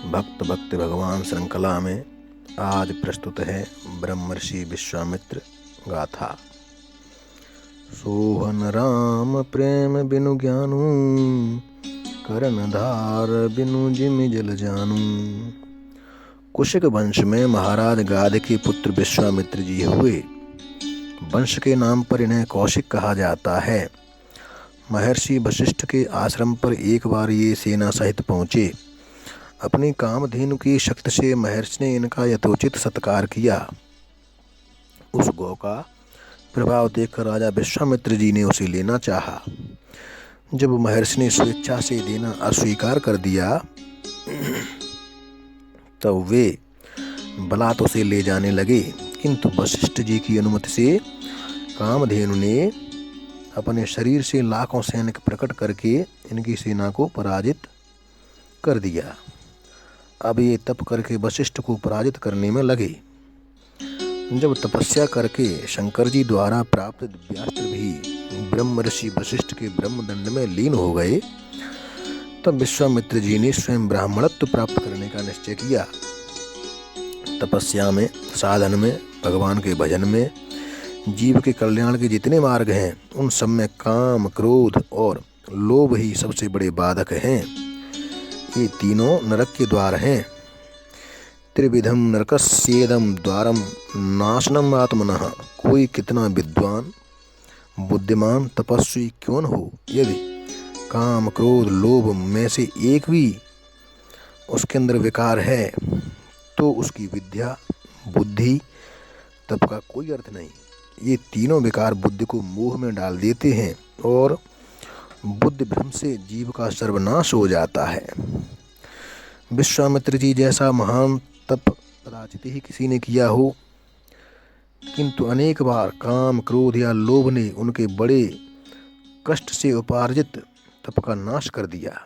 भक्त भक्ति भगवान श्रृंखला में आज प्रस्तुत है ब्रह्मर्षि विश्वामित्र गाथा। सोहन राम प्रेम बिनु ज्ञानू, करण धार बिनु जिमि जल जानू। कुशिक वंश में महाराज गाध के पुत्र विश्वामित्र जी हुए। वंश के नाम पर इन्हें कौशिक कहा जाता है। महर्षि वशिष्ठ के आश्रम पर एक बार ये सेना सहित पहुँचे। अपनी कामधेनु की शक्ति से महर्षि ने इनका यथोचित सत्कार किया। उस गौ का प्रभाव देखकर राजा विश्वामित्र जी ने उसे लेना चाहा। जब महर्षि ने स्वेच्छा से देना अस्वीकार कर दिया तब वे बलात् उसे ले जाने लगे, किंतु वशिष्ठ जी की अनुमति से कामधेनु ने अपने शरीर से लाखों सैनिक प्रकट करके इनकी सेना को पराजित कर दिया। अब ये तप करके वशिष्ठ को पराजित करने में लगे। जब तपस्या करके शंकर जी द्वारा प्राप्त दिव्यास्त्र भी ब्रह्म ऋषि वशिष्ठ के ब्रह्मदंड में लीन हो गए, तब विश्वामित्र जी ने स्वयं ब्राह्मणत्व प्राप्त करने का निश्चय किया। तपस्या में, साधन में, भगवान के भजन में, जीव के कल्याण के जितने मार्ग हैं उन सब में काम, क्रोध और लोभ ही सबसे बड़े बाधक हैं। ये तीनों नरक के द्वार हैं। त्रिविधम नरकस्येदम द्वारम नाशनम आत्मनः। कोई कितना विद्वान, बुद्धिमान, तपस्वी क्यों न हो, यदि काम, क्रोध, लोभ में से एक भी उसके अंदर विकार है तो उसकी विद्या, बुद्धि, तप का कोई अर्थ नहीं। ये तीनों विकार बुद्धि को मोह में डाल देते हैं और बुद्धि भ्रम से जीव का सर्वनाश हो जाता है। विश्वामित्र जी जैसा महान तप कदाचित ही किसी ने किया हो, किंतु अनेक बार काम, क्रोध या लोभ ने उनके बड़े कष्ट से उपार्जित तप का नाश कर दिया।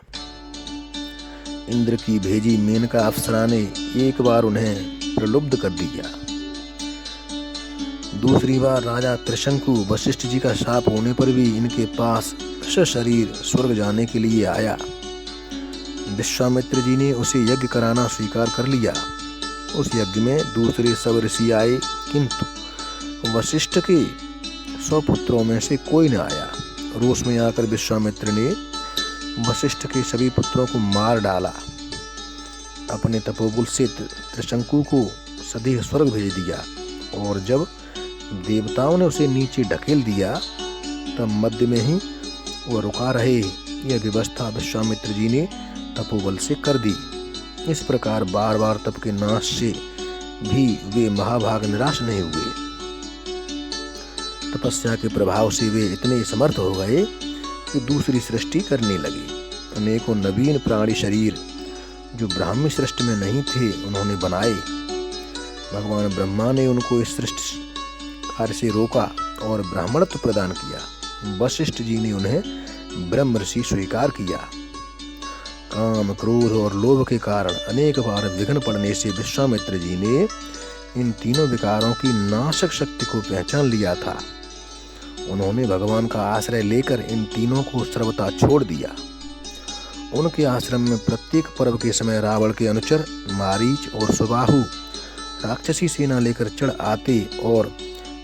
इंद्र की भेजी मेनका अप्सरा ने एक बार उन्हें प्रलुब्ध कर दिया। दूसरी बार राजा त्रिशंकु वशिष्ठ जी का शाप होने पर भी इनके पास शरीर स्वर्ग जाने के लिए आया। विश्वामित्र जी ने उसे यज्ञ कराना स्वीकार कर लिया। उस यज्ञ में दूसरे सब ऋषि आए, किंतु वशिष्ठ के 100 पुत्रों में से कोई न आया। रोष में आकर विश्वामित्र ने वशिष्ठ के सभी पुत्रों को मार डाला। अपने तपोबल से त्रिशंकु को सदैव स्वर्ग भेज दिया और जब देवताओं ने उसे नीचे ढकेल दिया तब मध्य में ही वह रुका रहे। यह व्यवस्था विश्वामित्र जी ने तपोबल से कर दी। इस प्रकार बार बार तप के नाश से भी वे महाभाग निराश नहीं हुए। तपस्या के प्रभाव से वे इतने समर्थ हो गए कि दूसरी सृष्टि करने लगे। अनेकों नवीन प्राणी शरीर जो ब्राह्मी सृष्टि में नहीं थे उन्होंने बनाए। भगवान ब्रह्मा ने उनको इस सृष्टि कार्य से रोका और ब्राह्मणत्व प्रदान किया। वशिष्ठ जी ने उन्हें ब्रह्म ऋषि स्वीकार किया। काम, क्रोध और लोभ के कारण अनेक बार विघ्न पड़ने से विश्वामित्र जी ने इन तीनों विकारों की नाशक शक्ति को पहचान लिया था। उन्होंने भगवान का आश्रय लेकर इन तीनों को सर्वथा छोड़ दिया। उनके आश्रम में प्रत्येक पर्व के समय रावण के अनुचर मारीच और सुबाहु राक्षसी सेना लेकर चढ़ आते और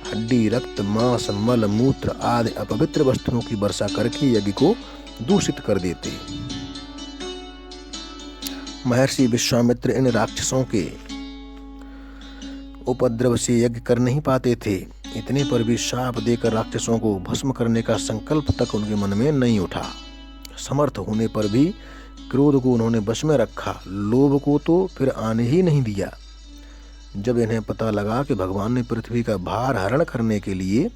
हड्डी, रक्त, मांस, मल, मूत्र आदि अपवित्र वस्तुओं की वर्षा करके यज्ञ को दूषित कर देते। महर्षि विश्वामित्र इन राक्षसों के उपद्रव से यज्ञ कर नहीं पाते थे। इतने पर भी शाप देकर राक्षसों को भस्म करने का संकल्प तक उनके मन में नहीं उठा। समर्थ होने पर भी क्रोध को उन्होंने वश में रखा, लोभ को तो फिर आने ही नहीं दिया। जब इन्हें पता लगा कि भगवान ने पृथ्वी का भार हरण करने के लिए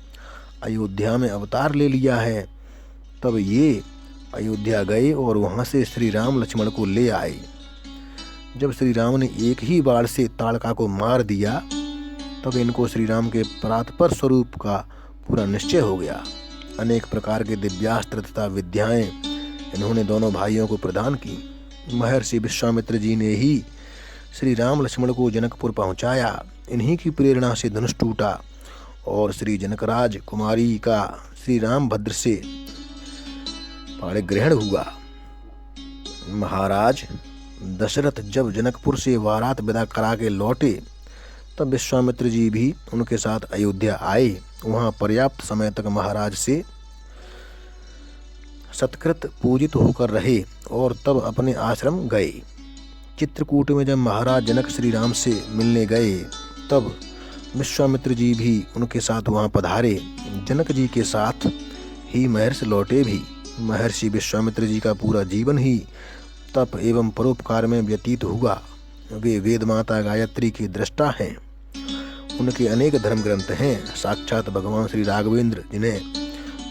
अयोध्या में अवतार ले लिया है, तब ये अयोध्या गए और वहां से श्री राम लक्ष्मण को ले आए। जब श्री राम ने एक ही बाण से ताड़का को मार दिया तब इनको श्री राम के परात्पर स्वरूप का पूरा निश्चय हो गया। अनेक प्रकार के दिव्यास्त्र तथा विद्याएं इन्होंने दोनों भाइयों को प्रदान की। महर्षि विश्वामित्र जी ने ही श्री राम लक्ष्मण को जनकपुर पहुंचाया। इन्हीं की प्रेरणा से धनुष टूटा और श्री जनकराज कुमारी का श्री रामभद्र से पाणिग्रहण हुआ। महाराज दशरथ जब जनकपुर से बारात विदा करा के लौटे तब विश्वामित्र जी भी उनके साथ अयोध्या आए। वहाँ पर्याप्त समय तक महाराज से सत्कृत पूजित होकर रहे और तब अपने आश्रम गए। चित्रकूट में जब महाराज जनक श्री राम से मिलने गए तब विश्वामित्र जी भी उनके साथ वहाँ पधारे। जनक जी के साथ ही महर्षि लौटे भी। महर्षि विश्वामित्र जी का पूरा जीवन ही तप एवं परोपकार में व्यतीत हुआ। वे वेद माता गायत्री की दृष्टा हैं। उनके अनेक धर्म ग्रंथ हैं। साक्षात भगवान श्री राघवेंद्र जिन्हें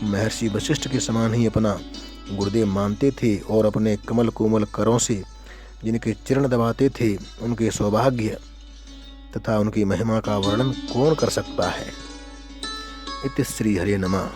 महर्षि वशिष्ठ के समान ही अपना गुरुदेव मानते थे और अपने कमल कोमल करों से जिनके चरण दबाते थे, उनके सौभाग्य तथा उनकी महिमा का वर्णन कौन कर सकता है। इति श्री हरे नमः।